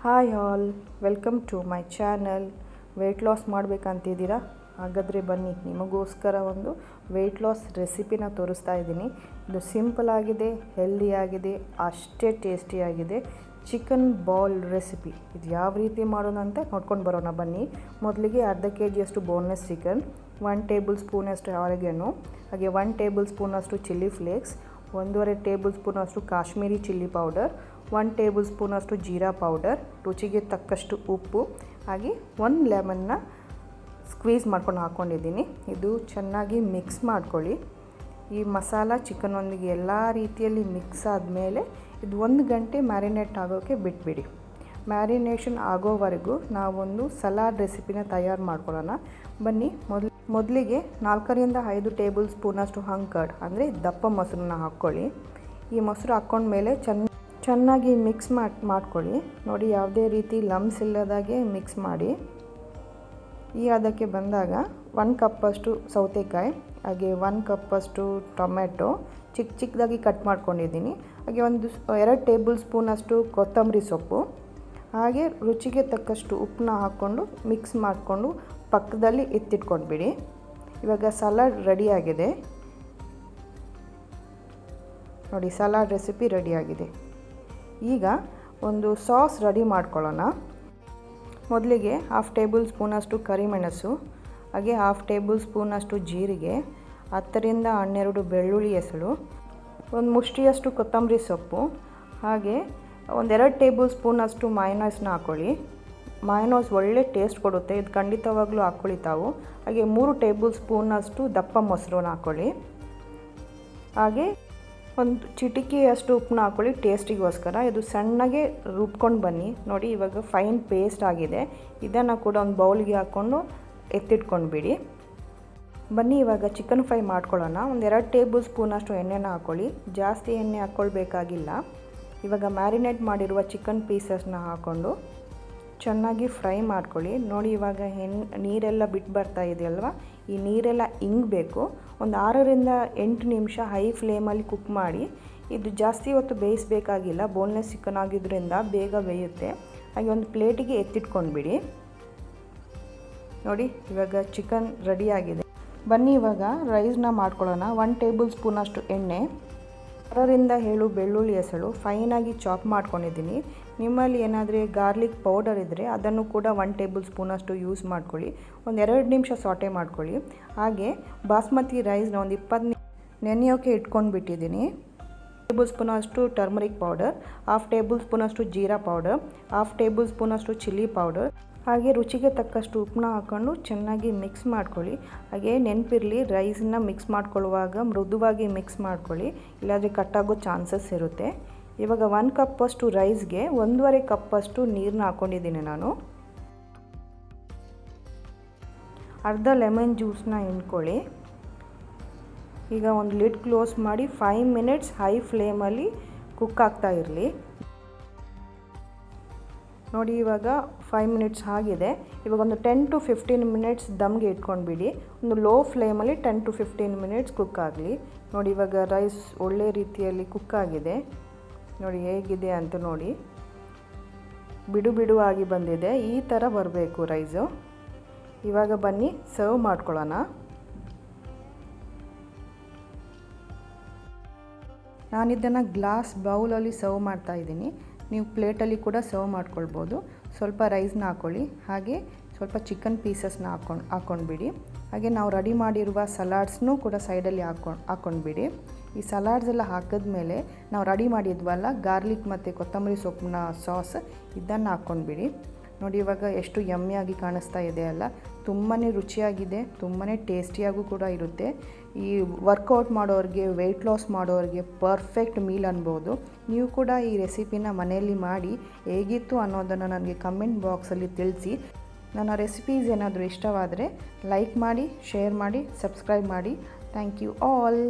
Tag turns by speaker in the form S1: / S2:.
S1: Hi all, welcome to my channel. Weight loss ಮಾಡಬೇಕಂತಿದ್ದೀರಾ? ಹಾಗಾದರೆ ಬನ್ನಿ, ನಿಮಗೋಸ್ಕರ ಒಂದು ವೆಯ್ಟ್ ಲಾಸ್ ರೆಸಿಪಿನ ತೋರಿಸ್ತಾ ಇದ್ದೀನಿ. ಇದು ಸಿಂಪಲ್ ಆಗಿದೆ, ಹೆಲ್ದಿ ಆಗಿದೆ, ಅಷ್ಟೇ ಟೇಸ್ಟಿಯಾಗಿದೆ. Chicken ball recipe. ಇದು ಯಾವ ರೀತಿ ಮಾಡೋಣ ಅಂತ ನೋಡ್ಕೊಂಡು ಬರೋಣ ಬನ್ನಿ. ಮೊದಲಿಗೆ ಅರ್ಧ kg ಬೋನ್ಲೆಸ್ ಚಿಕನ್, 1 ಟೇಬಲ್ ಸ್ಪೂನಷ್ಟು ಆರಿಗೆನೋ, ಹಾಗೆ 1 ಟೇಬಲ್ ಸ್ಪೂನಷ್ಟು ಚಿಲ್ಲಿ ಫ್ಲೇಕ್ಸ್, 1.5 ಟೇಬಲ್ ಸ್ಪೂನಷ್ಟು ಕಾಶ್ಮೀರಿ ಚಿಲ್ಲಿ ಪೌಡರ್, 1 ಟೇಬಲ್ ಸ್ಪೂನಷ್ಟು ಜೀರಾ ಪೌಡರ್, ರುಚಿಗೆ ತಕ್ಕಷ್ಟು ಉಪ್ಪು, ಹಾಗೆ 1 ಲೆಮನ್ನ ಸ್ಕ್ವೀಸ್ ಮಾಡ್ಕೊಂಡು ಹಾಕ್ಕೊಂಡಿದ್ದೀನಿ. ಇದು ಚೆನ್ನಾಗಿ ಮಿಕ್ಸ್ ಮಾಡ್ಕೊಳ್ಳಿ. ಈ ಮಸಾಲ ಚಿಕನ್ನೊಂದಿಗೆ ಎಲ್ಲ ರೀತಿಯಲ್ಲಿ ಮಿಕ್ಸ್ ಆದಮೇಲೆ ಇದು 1 ಗಂಟೆ ಮ್ಯಾರಿನೇಟ್ ಆಗೋಕ್ಕೆ ಬಿಟ್ಬಿಡಿ. ಮ್ಯಾರಿನೇಷನ್ ಆಗೋವರೆಗೂ ನಾವೊಂದು ಸಲಾಡ್ ರೆಸಿಪಿನ ತಯಾರು ಮಾಡ್ಕೊಳ್ಳೋಣ ಬನ್ನಿ. ಮೊದಲಿಗೆ 4ರಿಂದ 5 ಟೇಬಲ್ ಸ್ಪೂನಷ್ಟು ಹಂಕರ್ಡ್ ಅಂದರೆ ದಪ್ಪ ಮೊಸರನ್ನ ಹಾಕ್ಕೊಳ್ಳಿ. ಈ ಮೊಸರು ಹಾಕ್ಕೊಂಡ್ಮೇಲೆ ಚೆನ್ನಾಗಿ ಮಿಕ್ಸ್ ಮಾಡ್ಕೊಳ್ಳಿ. ನೋಡಿ, ಯಾವುದೇ ರೀತಿ ಲಮ್ಸ್ ಇಲ್ಲದಾಗೆ ಮಿಕ್ಸ್ ಮಾಡಿ. ಈ ಅದಕ್ಕೆ ಬಂದಾಗ 1 ಕಪ್ಪಷ್ಟು ಸೌತೆಕಾಯಿ, ಹಾಗೆ 1 ಕಪ್ಪಷ್ಟು ಟೊಮೆಟೊ ಚಿಕ್ಕದಾಗಿ ಕಟ್ ಮಾಡ್ಕೊಂಡಿದ್ದೀನಿ, ಹಾಗೆ 2 ಟೇಬಲ್ ಸ್ಪೂನಷ್ಟು ಕೊತ್ತಂಬರಿ ಸೊಪ್ಪು, ಹಾಗೆ ರುಚಿಗೆ ತಕ್ಕಷ್ಟು ಉಪ್ಪನ್ನ ಹಾಕ್ಕೊಂಡು ಮಿಕ್ಸ್ ಮಾಡಿಕೊಂಡು ಪಕ್ಕದಲ್ಲಿ ಎತ್ತಿಟ್ಕೊಂಡ್ಬಿಡಿ. ಇವಾಗ ಸಲಾಡ್ ರೆಡಿಯಾಗಿದೆ. ನೋಡಿ, ಸಲಾಡ್ ರೆಸಿಪಿ ರೆಡಿಯಾಗಿದೆ. ಈಗ ಒಂದು ಸಾಸ್ ರೆಡಿ ಮಾಡ್ಕೊಳ್ಳೋಣ. ಮೊದಲಿಗೆ 1/2 ಟೇಬಲ್ ಸ್ಪೂನಷ್ಟು ಕರಿಮೆಣಸು, ಹಾಗೆ 1/2 ಟೇಬಲ್ ಸ್ಪೂನಷ್ಟು ಜೀರಿಗೆ, 10ರಿಂದ 12 ಬೆಳ್ಳುಳ್ಳಿ ಹೆಸಳು, 1 ಮುಷ್ಟಿಯಷ್ಟು ಕೊತ್ತಂಬರಿ ಸೊಪ್ಪು, ಹಾಗೆ 2 ಟೇಬಲ್ ಸ್ಪೂನಷ್ಟು ಮಯೋನೈಸ್ನ ಹಾಕ್ಕೊಳ್ಳಿ. ಮಯೋನೈಸ್ ಒಳ್ಳೆ ಟೇಸ್ಟ್ ಕೊಡುತ್ತೆ, ಇದು ಖಂಡಿತವಾಗ್ಲೂ ಹಾಕ್ಕೊಳ್ಳಿ ತಾವು. ಹಾಗೆ 3 ಟೇಬಲ್ ಸ್ಪೂನಷ್ಟು ದಪ್ಪ ಮೊಸರನ್ನ ಹಾಕ್ಕೊಳ್ಳಿ. ಹಾಗೆ 1 ಚಿಟಿಕೆಯಷ್ಟು ಉಪ್ಪನ್ನ ಹಾಕ್ಕೊಳ್ಳಿ ಟೇಸ್ಟಿಗೋಸ್ಕರ. ಇದು ಸಣ್ಣಗೆ ರುಬ್ಕೊಂಡು ಬನ್ನಿ. ನೋಡಿ, ಇವಾಗ ಫೈನ್ ಪೇಸ್ಟ್ ಆಗಿದೆ. ಇದನ್ನು ಕೂಡ ಒಂದು ಬೌಲ್ಗೆ ಹಾಕ್ಕೊಂಡು ಎತ್ತಿಟ್ಕೊಂಡ್ಬಿಡಿ. ಬನ್ನಿ, ಇವಾಗ ಚಿಕನ್ ಫ್ರೈ ಮಾಡ್ಕೊಳ್ಳೋಣ. 2 ಟೇಬಲ್ ಸ್ಪೂನಷ್ಟು ಎಣ್ಣೆನ ಹಾಕ್ಕೊಳ್ಳಿ. ಜಾಸ್ತಿ ಎಣ್ಣೆ ಹಾಕ್ಕೊಳ್ಬೇಕಾಗಿಲ್ಲ. ಇವಾಗ ಮ್ಯಾರಿನೇಟ್ ಮಾಡಿರುವ ಚಿಕನ್ ಪೀಸಸ್ನ ಹಾಕ್ಕೊಂಡು ಚೆನ್ನಾಗಿ ಫ್ರೈ ಮಾಡ್ಕೊಳ್ಳಿ. ನೋಡಿ, ಇವಾಗ ನೀರೆಲ್ಲ ಬಿಟ್ಟು ಬರ್ತಾ ಇದೆಯಲ್ವ, ಈ ನೀರೆಲ್ಲ ಇಂಗಬೇಕು. ಒಂದು 6ರಿಂದ 8 ನಿಮಿಷ ಹೈ ಫ್ಲೇಮಲ್ಲಿ ಕುಕ್ ಮಾಡಿ. ಇದು ಜಾಸ್ತಿ ಹೊತ್ತು ಬೇಯಿಸಬೇಕಾಗಿಲ್ಲ, ಬೋನ್ಲೆಸ್ ಚಿಕನ್ ಆಗಿದ್ದರಿಂದ ಬೇಗ ಬೇಯುತ್ತೆ. ಹಾಗೆ ಒಂದು ಪ್ಲೇಟಿಗೆ ಎತ್ತಿಟ್ಕೊಂಡ್ಬಿಡಿ. ನೋಡಿ, ಇವಾಗ ಚಿಕನ್ ರೆಡಿಯಾಗಿದೆ. ಬನ್ನಿ, ಇವಾಗ ರೈಸ್ನ ಮಾಡ್ಕೊಳ್ಳೋಣ. 1 ಟೇಬಲ್ ಸ್ಪೂನಷ್ಟು ಎಣ್ಣೆ, 6ರಿಂದ 7 ಬೆಳ್ಳುಳ್ಳಿ ಹೆಸಳು ಫೈನಾಗಿ ಚಾಪ್ ಮಾಡ್ಕೊಂಡಿದ್ದೀನಿ. ನಿಮ್ಮಲ್ಲಿ ಏನಾದರೂ ಗಾರ್ಲಿಕ್ ಪೌಡರ್ ಇದ್ದರೆ ಅದನ್ನು ಕೂಡ 1 ಟೇಬಲ್ ಸ್ಪೂನಷ್ಟು ಯೂಸ್ ಮಾಡ್ಕೊಳ್ಳಿ. 2 ನಿಮಿಷ ಸಾಟೆ ಮಾಡ್ಕೊಳ್ಳಿ. ಹಾಗೆ ಬಾಸ್ಮತಿ ರೈಸ್ನ 20 ನೆನೆಯೋಕ್ಕೆ ಇಟ್ಕೊಂಡು ಬಿಟ್ಟಿದ್ದೀನಿ. 1 ಟೇಬಲ್ ಸ್ಪೂನಷ್ಟು ಟರ್ಮರಿಕ್ ಪೌಡರ್, 1/2 ಟೇಬಲ್ ಸ್ಪೂನಷ್ಟು ಜೀರಾ ಪೌಡರ್, 1/2 ಟೇಬಲ್ ಸ್ಪೂನಷ್ಟು ಚಿಲ್ಲಿ ಪೌಡರ್, ಹಾಗೆ ರುಚಿಗೆ ತಕ್ಕಷ್ಟು ಉಪ್ಪನ್ನ ಹಾಕ್ಕೊಂಡು ಚೆನ್ನಾಗಿ ಮಿಕ್ಸ್ ಮಾಡ್ಕೊಳ್ಳಿ. ಹಾಗೆ ನೆನಪಿರಲಿ, ರೈಸನ್ನ ಮಿಕ್ಸ್ ಮಾಡ್ಕೊಳ್ಳುವಾಗ ಮೃದುವಾಗಿ ಮಿಕ್ಸ್ ಮಾಡ್ಕೊಳ್ಳಿ, ಇಲ್ಲಾಂದರೆ ಕಟ್ಟಾಗೋ ಚಾನ್ಸಸ್ ಇರುತ್ತೆ. ಇವಾಗ 1 ಕಪ್ಪಷ್ಟು ರೈಸ್ಗೆ 1.5 ಕಪ್ಪಷ್ಟು ನೀರನ್ನ ಹಾಕ್ಕೊಂಡಿದ್ದೀನಿ ನಾನು. ಅರ್ಧ ಲೆಮನ್ ಜ್ಯೂಸನ್ನ ಹಿಂಡ್ಕೊಳ್ಳಿ. ಈಗ ಒಂದು ಲಿಡ್ ಕ್ಲೋಸ್ ಮಾಡಿ 5 ಮಿನಿಟ್ಸ್ ಹೈ ಫ್ಲೇಮಲ್ಲಿ ಕುಕ್ ಆಗ್ತಾ ಇರಲಿ. ನೋಡಿ, ಇವಾಗ 5 ಮಿನಿಟ್ಸ್ ಆಗಿದೆ. ಇವಾಗ ಒಂದು 10 to 15 ಮಿನಿಟ್ಸ್ ದಮ್ಗೆ ಇಟ್ಕೊಂಡ್ಬಿಡಿ. ಒಂದು ಲೋ ಫ್ಲೇಮಲ್ಲಿ 10 to 15 ಮಿನಿಟ್ಸ್ ಕುಕ್ ಆಗಲಿ. ನೋಡಿ, ಇವಾಗ ರೈಸ್ ಒಳ್ಳೆ ರೀತಿಯಲ್ಲಿ ಕುಕ್ ಆಗಿದೆ. ನೋಡಿ ಹೇಗಿದೆ ಅಂತ ನೋಡಿ, ಬಿಡುವಾಗಿ ಬಂದಿದೆ. ಈ ಥರ ಬರಬೇಕು ರೈಸು. ಇವಾಗ ಬನ್ನಿ ಸರ್ವ್ ಮಾಡ್ಕೊಳ್ಳೋಣ. ನಾನಿದನ್ನು ಗ್ಲಾಸ್ ಬೌಲಲ್ಲಿ ಸರ್ವ್ ಮಾಡ್ತಾಯಿದ್ದೀನಿ. ನೀವು ಪ್ಲೇಟಲ್ಲಿ ಕೂಡ ಸರ್ವ್ ಮಾಡ್ಕೊಳ್ಬೋದು. ಸ್ವಲ್ಪ ರೈಸ್ನ ಹಾಕ್ಕೊಳ್ಳಿ, ಹಾಗೆ ಸ್ವಲ್ಪ ಚಿಕನ್ ಪೀಸಸ್ನ ಹಾಕ್ಕೊಂಡ್ಬಿಡಿ. ಹಾಗೆ ನಾವು ರೆಡಿ ಮಾಡಿರುವ ಸಲಾಡ್ಸ್ನೂ ಕೂಡ ಸೈಡಲ್ಲಿ ಹಾಕ್ಕೊಂಡ್ಬಿಡಿ. ಈ ಸಲಾಡ್ಸ್ ಎಲ್ಲ ಹಾಕಿದ್ಮೇಲೆ ನಾವು ರೆಡಿ ಮಾಡಿದ್ವಲ್ಲ ಗಾರ್ಲಿಕ್ ಮತ್ತು ಕೊತ್ತಂಬರಿ ಸೊಪ್ಪಿನ ಸಾಸ್, ಇದನ್ನು ಹಾಕ್ಕೊಂಡ್ಬಿಡಿ. ನೋಡಿ, ಇವಾಗ ಎಷ್ಟು ಯಮ್ಮಿಯಾಗಿ ಕಾಣಿಸ್ತಾ ಇದೆ ಅಲ್ಲ. ತುಂಬಾ ರುಚಿಯಾಗಿದೆ, ತುಂಬಾ ಟೇಸ್ಟಿಯಾಗೂ ಕೂಡ ಇರುತ್ತೆ. ಈ ವರ್ಕೌಟ್ ಮಾಡೋರಿಗೆ, ವೆಯ್ಟ್ ಲಾಸ್ ಮಾಡೋರಿಗೆ ಪರ್ಫೆಕ್ಟ್ ಮೀಲ್ ಅನ್ಬೋದು. ನೀವು ಕೂಡ ಈ ರೆಸಿಪಿನ ಮನೆಯಲ್ಲಿ ಮಾಡಿ ಹೇಗಿತ್ತು ಅನ್ನೋದನ್ನು ನನಗೆ ಕಮೆಂಟ್ ಬಾಕ್ಸಲ್ಲಿ ತಿಳಿಸಿ. ನನ್ನ ರೆಸಿಪೀಸ್ ಏನಾದರೂ ಇಷ್ಟವಾದರೆ ಲೈಕ್ ಮಾಡಿ, ಶೇರ್ ಮಾಡಿ, ಸಬ್ಸ್ಕ್ರೈಬ್ ಮಾಡಿ. Thank you all.